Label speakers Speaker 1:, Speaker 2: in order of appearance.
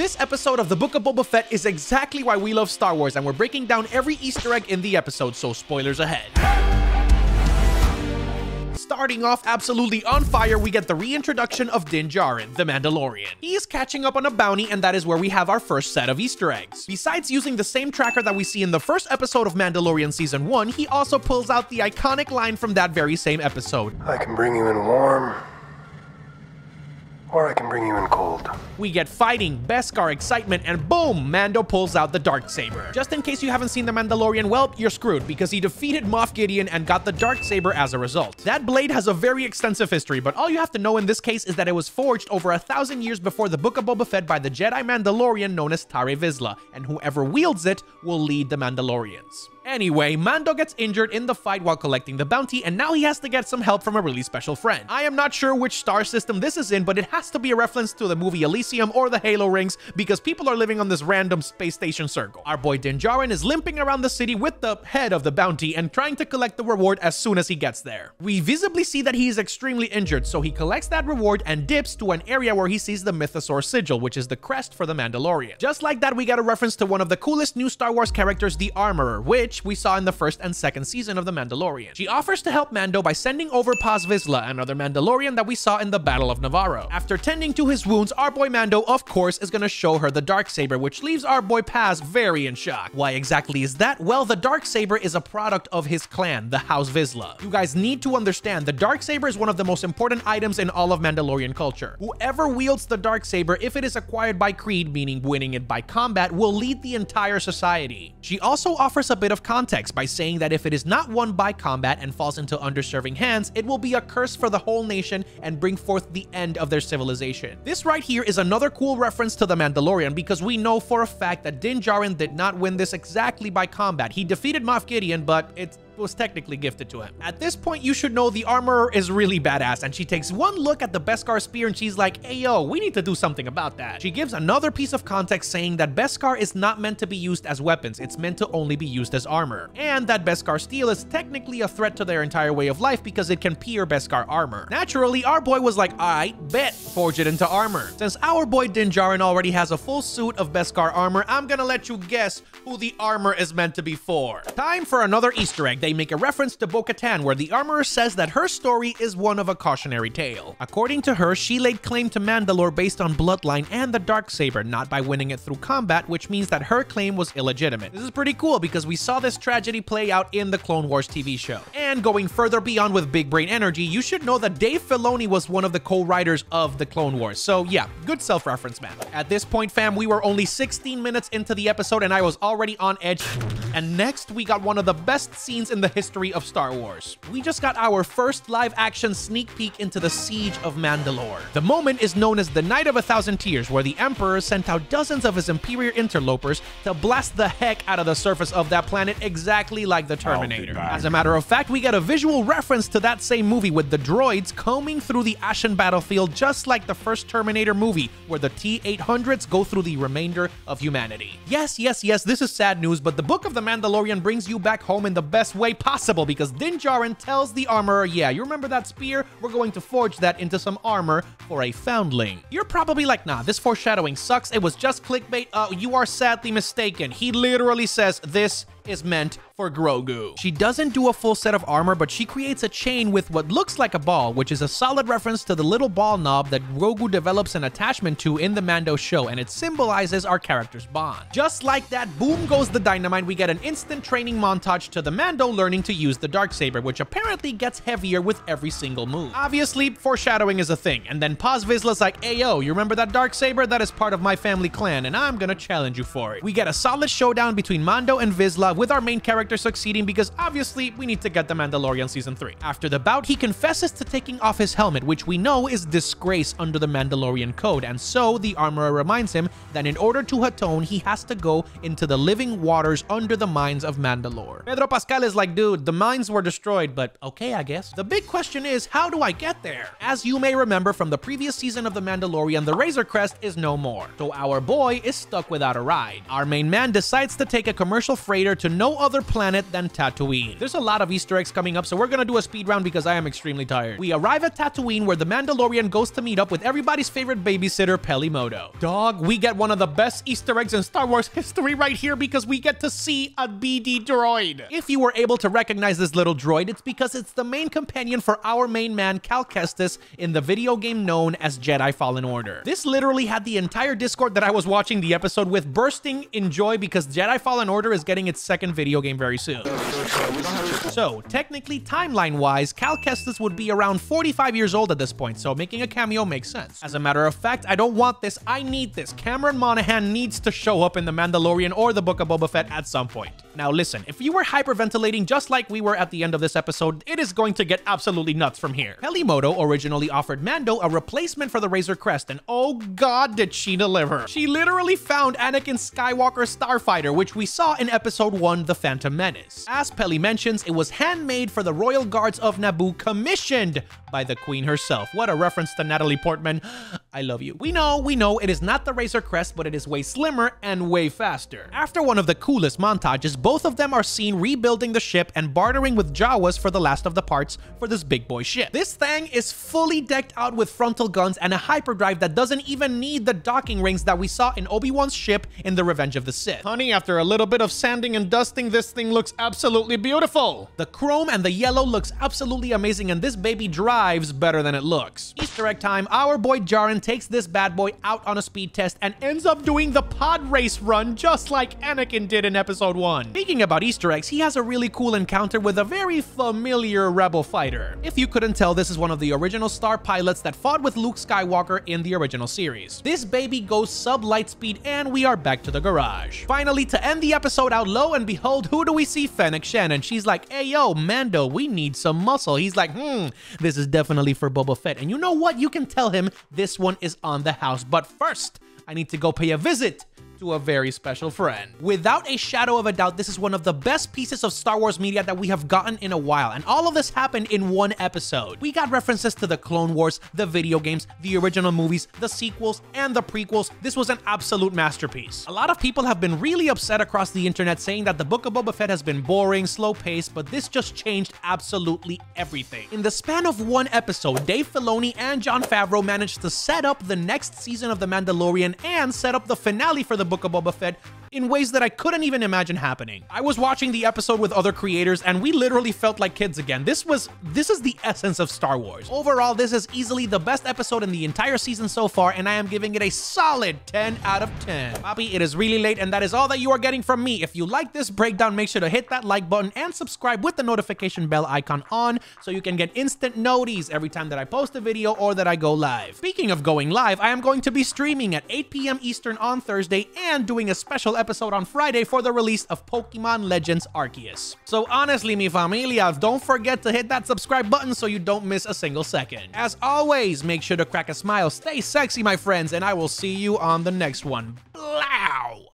Speaker 1: This episode of the Book of Boba Fett is exactly why we love Star Wars, and we're breaking down every Easter egg in the episode, so spoilers ahead. Starting off absolutely on fire, we get the reintroduction of Din Djarin, the Mandalorian. He is catching up on a bounty, and that is where we have our first set of Easter eggs. Besides using the same tracker that we see in the first episode of Mandalorian Season 1, he also pulls out the iconic line from that very same episode.
Speaker 2: I can bring you in warm, or I can bring you in cold.
Speaker 1: We get fighting, Beskar excitement, and boom, Mando pulls out the Darksaber. Just in case you haven't seen The Mandalorian, well, you're screwed because he defeated Moff Gideon and got the Darksaber as a result. That blade has a very extensive history, but all you have to know in this case is that it was forged over 1,000 years before the Book of Boba Fett by the Jedi Mandalorian known as Tare Vizsla, and whoever wields it will lead the Mandalorians. Anyway, Mando gets injured in the fight while collecting the bounty, and now he has to get some help from a really special friend. I am not sure which star system this is in, but it has to be a reference to the movie Elysium or the Halo rings, because people are living on this random space station circle. Our boy Din Djarin is limping around the city with the head of the bounty and trying to collect the reward as soon as he gets there. We visibly see that he is extremely injured, so he collects that reward and dips to an area where he sees the Mythosaur sigil, which is the crest for the Mandalorian. Just like that, we get a reference to one of the coolest new Star Wars characters, the Armorer, which we saw in the first and second season of The Mandalorian. She offers to help Mando by sending over Paz Vizsla, another Mandalorian that we saw in the Battle of Navarro. After tending to his wounds, our boy Mando, of course, is gonna show her the Darksaber, which leaves our boy Paz very in shock. Why exactly is that? Well, the Darksaber is a product of his clan, the House Vizsla. You guys need to understand, the Darksaber is one of the most important items in all of Mandalorian culture. Whoever wields the Darksaber, if it is acquired by Creed, meaning winning it by combat, will lead the entire society. She also offers a bit of context by saying that if it is not won by combat and falls into underserving hands, it will be a curse for the whole nation and bring forth the end of their civilization. This right here is another cool reference to The Mandalorian, because we know for a fact that Din Djarin did not win this exactly by combat. He defeated Moff Gideon, but it was technically gifted to him. At this point, you should know the Armorer is really badass, and she takes one look at the Beskar spear and she's like, hey yo, we need to do something about that. She gives another piece of context saying that Beskar is not meant to be used as weapons, it's meant to only be used as armor, and that Beskar steel is technically a threat to their entire way of life because it can peer Beskar armor. Naturally, our boy was like, alright, bet, forge it into armor. Since our boy Din Djarin already has a full suit of Beskar armor, I'm gonna let you guess who the armor is meant to be for. Time for another Easter egg. They make a reference to Bo-Katan, where the Armorer says that her story is one of a cautionary tale. According to her, she laid claim to Mandalore based on bloodline and the Darksaber, not by winning it through combat, which means that her claim was illegitimate. This is pretty cool because we saw this tragedy play out in the Clone Wars TV show. And going further beyond with big brain energy, you should know that Dave Filoni was one of the co-writers of the Clone Wars. So yeah, good self-reference, man. At this point, fam, we were only 16 minutes into the episode and I was already on edge. And next, we got one of the best scenes in the history of Star Wars. We just got our first live-action sneak peek into the Siege of Mandalore. The moment is known as the Night of 1,000 Tears, where the Emperor sent out dozens of his Imperial interlopers to blast the heck out of the surface of that planet, exactly like the Terminator. As a matter of fact, we get a visual reference to that same movie with the droids combing through the ashen battlefield, just like the first Terminator movie, where the T-800s go through the remainder of humanity. Yes, this is sad news, but the Book of the Mandalorian brings you back home in the best way possible, because Din Djarin tells the Armorer, yeah, you remember that spear? We're going to forge that into some armor for a foundling. You're probably like, nah, this foreshadowing sucks. It was just clickbait. You are sadly mistaken. He literally says this is meant for Grogu. She doesn't do a full set of armor, but she creates a chain with what looks like a ball, which is a solid reference to the little ball knob that Grogu develops an attachment to in the Mando show, and it symbolizes our character's bond. Just like that, boom goes the dynamite. We get an instant training montage to the Mando learning to use the Darksaber, which apparently gets heavier with every single move. Obviously, foreshadowing is a thing, and then Paz Vizsla's like, hey yo, you remember that Darksaber? That is part of my family clan, and I'm gonna challenge you for it. We get a solid showdown between Mando and Vizsla, with our main character succeeding because obviously we need to get the Mandalorian Season 3. After the bout, he confesses to taking off his helmet, which we know is disgrace under the Mandalorian code, and so the Armorer reminds him that in order to atone, he has to go into the living waters under the mines of Mandalore. Pedro Pascal is like, dude, the mines were destroyed, but okay, I guess. The big question is, how do I get there? As you may remember from the previous season of The Mandalorian, the Razor Crest is no more, so our boy is stuck without a ride. Our main man decides to take a commercial freighter to no other place planet than Tatooine. There's a lot of Easter eggs coming up, so we're gonna do a speed round because I am extremely tired. We arrive at Tatooine where the Mandalorian goes to meet up with everybody's favorite babysitter, Pelimoto. Dog, we get one of the best Easter eggs in Star Wars history right here because we get to see a BD droid. If you were able to recognize this little droid, it's because it's the main companion for our main man, Cal Kestis, in the video game known as Jedi Fallen Order. This literally had the entire Discord that I was watching the episode with bursting in joy because Jedi Fallen Order is getting its second video game very soon. So, technically, timeline-wise, Cal Kestis would be around 45 years old at this point, so making a cameo makes sense. As a matter of fact, I don't want this, I need this. Cameron Monaghan needs to show up in The Mandalorian or the Book of Boba Fett at some point. Now listen, if you were hyperventilating just like we were at the end of this episode, it is going to get absolutely nuts from here. Pelimoto originally offered Mando a replacement for the Razor Crest, and oh god did she deliver. She literally found Anakin Skywalker's starfighter, which we saw in episode 1, The Phantom Menace. As Peli mentions, it was handmade for the Royal Guards of Naboo, commissioned by the Queen herself. What a reference to Natalie Portman. I love you. We know it is not the Razor Crest, but it is way slimmer and way faster. After one of the coolest montages, both of them are seen rebuilding the ship and bartering with Jawas for the last of the parts for this big boy ship. This thing is fully decked out with frontal guns and a hyperdrive that doesn't even need the docking rings that we saw in Obi-Wan's ship in The Revenge of the Sith. Honey, after a little bit of sanding and dusting, this thing looks absolutely beautiful. The chrome and the yellow looks absolutely amazing, and this baby drives better than it looks. Easter egg time, our boy Jaren takes this bad boy out on a speed test and ends up doing the pod race run just like Anakin did in episode 1. Speaking about Easter eggs, he has a really cool encounter with a very familiar rebel fighter. If you couldn't tell, this is one of the original star pilots that fought with Luke Skywalker in the original series. This baby goes sub-light speed and we are back to the garage. Finally, to end the episode out, lo and behold, who do we see? Fennec Shen, and she's like, hey yo, Mando, we need some muscle. He's like, this is definitely for Boba Fett. And you know what? You can tell him this one is on the house. But first, I need to go pay a visit to a very special friend. Without a shadow of a doubt, this is one of the best pieces of Star Wars media that we have gotten in a while, and all of this happened in one episode. We got references to the Clone Wars, the video games, the original movies, the sequels, and the prequels. This was an absolute masterpiece. A lot of people have been really upset across the internet saying that the Book of Boba Fett has been boring, slow-paced, but this just changed absolutely everything. In the span of one episode, Dave Filoni and Jon Favreau managed to set up the next season of The Mandalorian and set up the finale for the Book of Boba Fett in ways that I couldn't even imagine happening. I was watching the episode with other creators and we literally felt like kids again. This is the essence of Star Wars. Overall, this is easily the best episode in the entire season so far, and I am giving it a solid 10 out of 10. Papi, it is really late and that is all that you are getting from me. If you like this breakdown, make sure to hit that like button and subscribe with the notification bell icon on so you can get instant noties every time that I post a video or that I go live. Speaking of going live, I am going to be streaming at 8 p.m. Eastern on Thursday and doing a special episode on Friday for the release of Pokemon Legends Arceus. So honestly, mi familia, don't forget to hit that subscribe button so you don't miss a single second. As always, make sure to crack a smile, stay sexy, my friends, and I will see you on the next one.